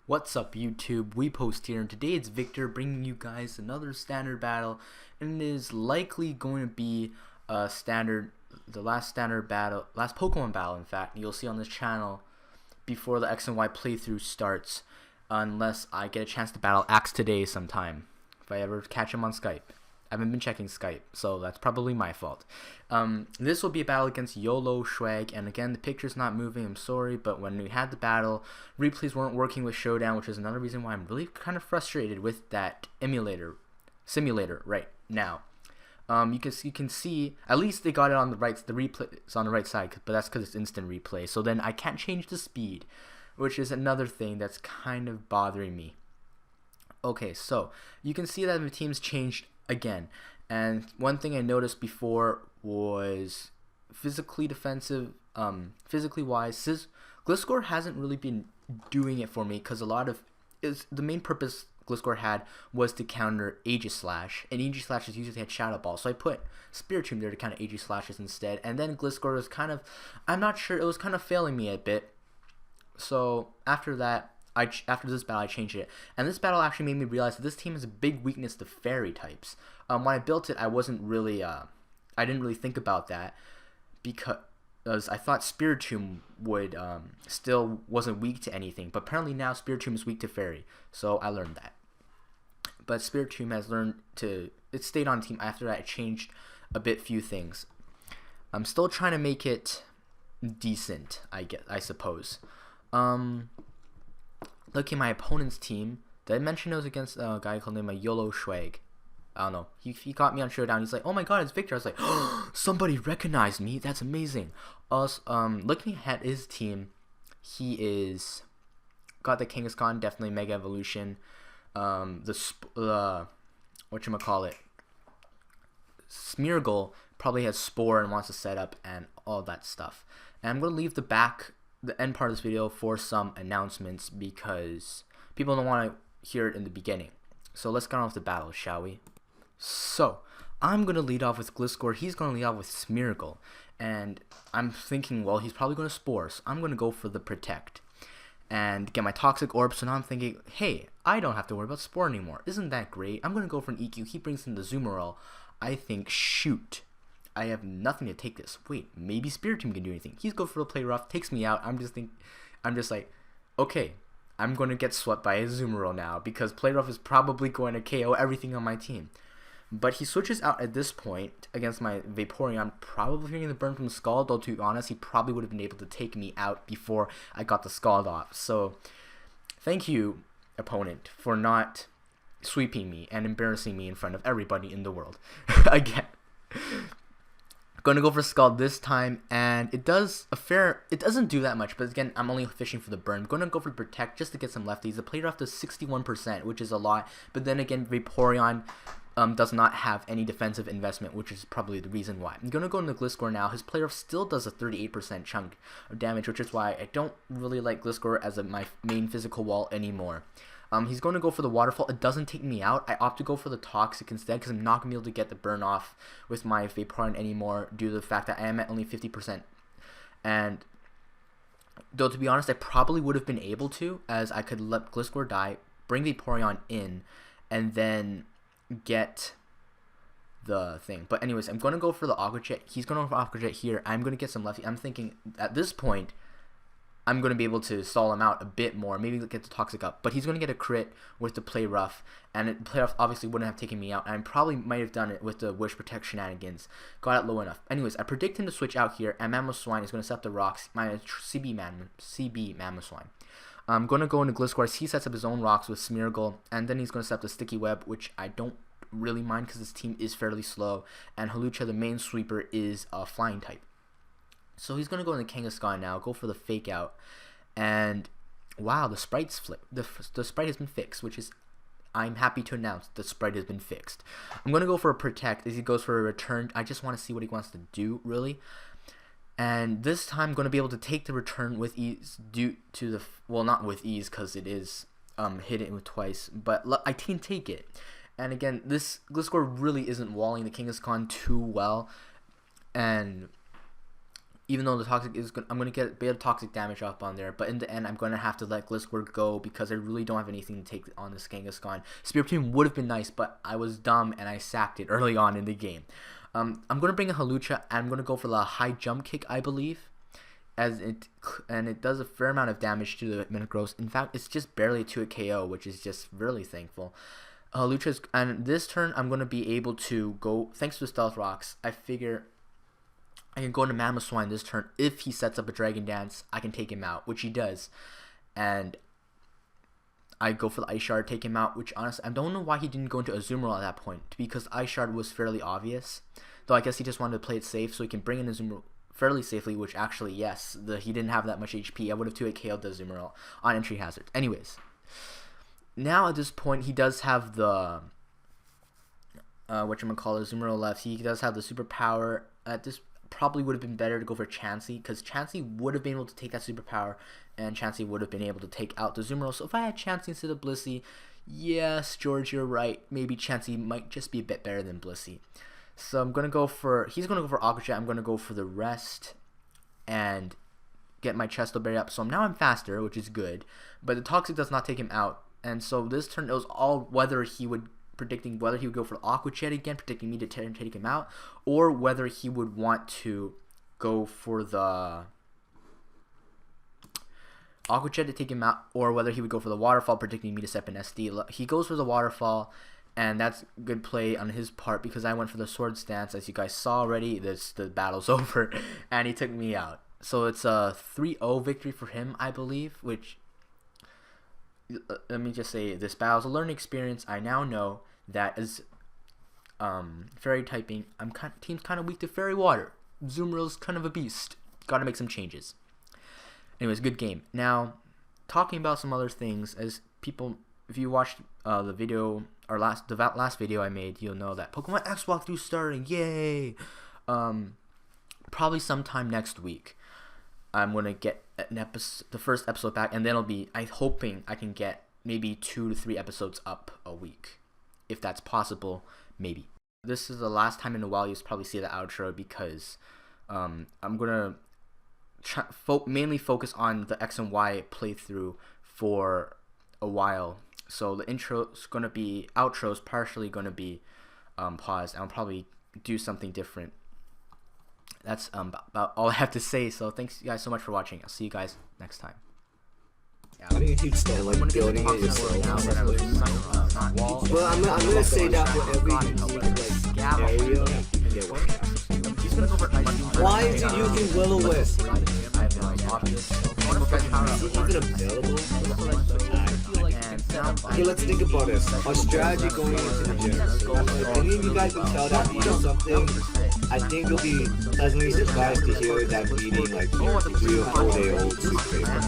What's up YouTube, WePostE here, and today it's Victor bringing you guys another standard battle, and it is likely going to be the last Pokemon battle in fact, you'll see on this channel before the X and Y playthrough starts, unless I get a chance to battle axetoday sometime, if I ever catch him on Skype. I haven't been checking Skype, so that's probably my fault. This will be a battle against YOLO Schwag, and again, the picture's not moving, I'm sorry, but when we had the battle, replays weren't working with Showdown, which is another reason why I'm really kind of frustrated with that simulator right now. You can see, at least they got it on the right, the replay is on the right side, but that's because it's instant replay, so then I can't change the speed, which is another thing that's kind of bothering me. Okay, so you can see that the team's changed again, and one thing I noticed before was physically wise, Gliscor hasn't really been doing it for me because the main purpose Gliscor had was to counter Aegisslash, and Aegisslash is usually had Shadow Ball, so I put Spiritomb there to counter Aegislashes instead, and then Gliscor was kind of, I'm not sure, it was kind of failing me a bit, so after that, after this battle I changed it, and this battle actually made me realize that this team has a big weakness to fairy types. When I built it, I wasn't really, I didn't really think about that, because I thought Spiritomb would, still wasn't weak to anything, but apparently now Spiritomb is weak to fairy, so I learned that. But Spiritomb has learned to, it stayed on team. After that I changed a few things. I'm still trying to make it decent, I suppose. Look at my opponent's team. Did I mention it was against a guy called YOLO Schwag? I don't know. He got me on Showdown. He's like, oh my god, it's Victor. I was like, oh, somebody recognized me. That's amazing. Also, looking at his team, he got the Kangaskhan, definitely Mega Evolution. Whatchamacallit, Smeargle probably has Spore and wants to set up and all that stuff. And I'm going to leave the end part of this video for some announcements because people don't want to hear it in the beginning. So let's get on with the battle, shall we? So I'm going to lead off with Gliscor. He's going to lead off with Smeargle. And I'm thinking, well, he's probably going to Spore. So I'm going to go for the Protect and get my Toxic Orb. So now I'm thinking, hey, I don't have to worry about Spore anymore. Isn't that great? I'm going to go for an EQ. He brings in the Zoomerl. I think, shoot, I have nothing to take this. Wait, maybe Spiritomb can do anything. He's going for the Play Rough, takes me out. I'm just like, okay, I'm going to get swept by a Zoomerl now because Play Rough is probably going to KO everything on my team. But he switches out at this point against my Vaporeon, probably fearing the burn from Scald, though to be honest, he probably would have been able to take me out before I got the Scald off. So, thank you, opponent, for not sweeping me and embarrassing me in front of everybody in the world. Again. Going to go for Scald this time, and it doesn't do that much, but again, I'm only fishing for the burn. I'm going to go for Protect just to get some lefties. The play rough does 61%, which is a lot, but then again, Vaporeon does not have any defensive investment, which is probably the reason why. I'm going to go into Gliscor now. His play rough still does a 38% chunk of damage, which is why I don't really like Gliscor as my main physical wall anymore. He's going to go for the Waterfall. It doesn't take me out. I opt to go for the Toxic instead because I'm not going to be able to get the burn off with my Vaporeon anymore due to the fact that I am at only 50%. And though to be honest, I probably would have been able to, as I could let Gliscor die, bring Vaporeon in, and then get the thing. But anyways, I'm going to go for the Aqua Jet. He's going to go for Aqua Jet here. I'm going to get some lefty. I'm thinking at this point, I'm going to be able to stall him out a bit more, maybe get the Toxic up, but he's going to get a crit with the Play Rough, and the Play Rough obviously wouldn't have taken me out, and I probably might have done it with the Wish Protect shenanigans, got it low enough. Anyways, I predict him to switch out here, and Mamoswine is going to set up the rocks, my CB Mamoswine. I'm going to go into Gliscor. He sets up his own rocks with Smeargle, and then he's going to set up the Sticky Web, which I don't really mind because his team is fairly slow, and Hawlucha, the main sweeper, is a flying type. So he's going to go in the Kangaskhan now, go for the Fake Out, and wow, the sprite's flipped. The sprite has been fixed, which is, I'm happy to announce the sprite has been fixed. I'm going to go for a Protect as he goes for a Return. I just want to see what he wants to do, really. And this time I'm going to be able to take the Return with ease due to the, well, not with ease because it is hit with twice, but I can take it. And again, this Gliscor really isn't walling the Kangaskhan too well, and even though the toxic is I'm gonna get a bit of toxic damage up on there, but in the end I'm gonna have to let Gliscor go because I really don't have anything to take on this Kangaskhan. Spirit Beam would have been nice, but I was dumb and I sacked it early on in the game. I'm gonna bring a Hawlucha and I'm gonna go for the high jump kick, I believe, and it does a fair amount of damage to the Metagross. In fact, it's just barely to a KO, which is just really thankful. Hawlucha's, and this turn I'm gonna be able to go, thanks to the Stealth Rocks. I figure I can go into Mamoswine this turn. If he sets up a Dragon Dance, I can take him out, which he does. And I go for the Ice Shard, take him out, which honestly, I don't know why he didn't go into Azumarill at that point, because Ice Shard was fairly obvious. Though I guess he just wanted to play it safe so he can bring in Azumarill fairly safely, which actually, yes, he didn't have that much HP. I would have 2-hit KO'd the Azumarill on entry hazard. Anyways, now at this point, he does have the, Azumarill left. He does have the superpower. At this probably would have been better to go for Chansey, because Chansey would have been able to take that superpower, and Chansey would have been able to take out the Azumarill. So if I had Chansey instead of Blissey, yes, George, you're right. Maybe Chansey might just be a bit better than Blissey. So I'm gonna go for, he's gonna go for Aqua Jet. I'm gonna go for the rest and get my Chesto Berry up. So now I'm faster, which is good, but the Toxic does not take him out. And so this turn it was all predicting whether he would go for Aqua Jet again, predicting me to take him out, or whether he would want to go for the Aqua Jet to take him out, or whether he would go for the Waterfall, predicting me to step in SD. He goes for the Waterfall, and that's good play on his part because I went for the Sword Stance. As you guys saw already, the battle's over, and he took me out. So it's a 3-0 victory for him, I believe, which, let me just say, this battle's a learning experience. I now know that as fairy typing, team's kind of weak to fairy water. Azumarill kind of a beast. Got to make some changes. Anyways, good game. Now, talking about some other things, as people, if you watched the video, or the last video I made, you'll know that Pokemon X walkthrough starting. Yay! Probably sometime next week. I'm gonna get the first episode back, and then I'm hoping I can get maybe 2 to 3 episodes up a week, if that's possible. Maybe this is the last time in a while you'll probably see the outro, because I'm gonna mainly focus on the X and Y playthrough for a while. So the outro's partially gonna be paused. I'll probably do something different. That's about all I have to say. So thanks you guys so much for watching. I'll see you guys next time. I think if you start like building it yourself. Well, I'm gonna say that for every unique like area, you get one. Why is it using Will-O-Wisp? Is it even available? Okay, let's think about this. Our strategy going into the gym. If any of you guys can tell that we do something, I think you'll be pleasantly surprised to hear that beating like 3 or 4 day old super favorite.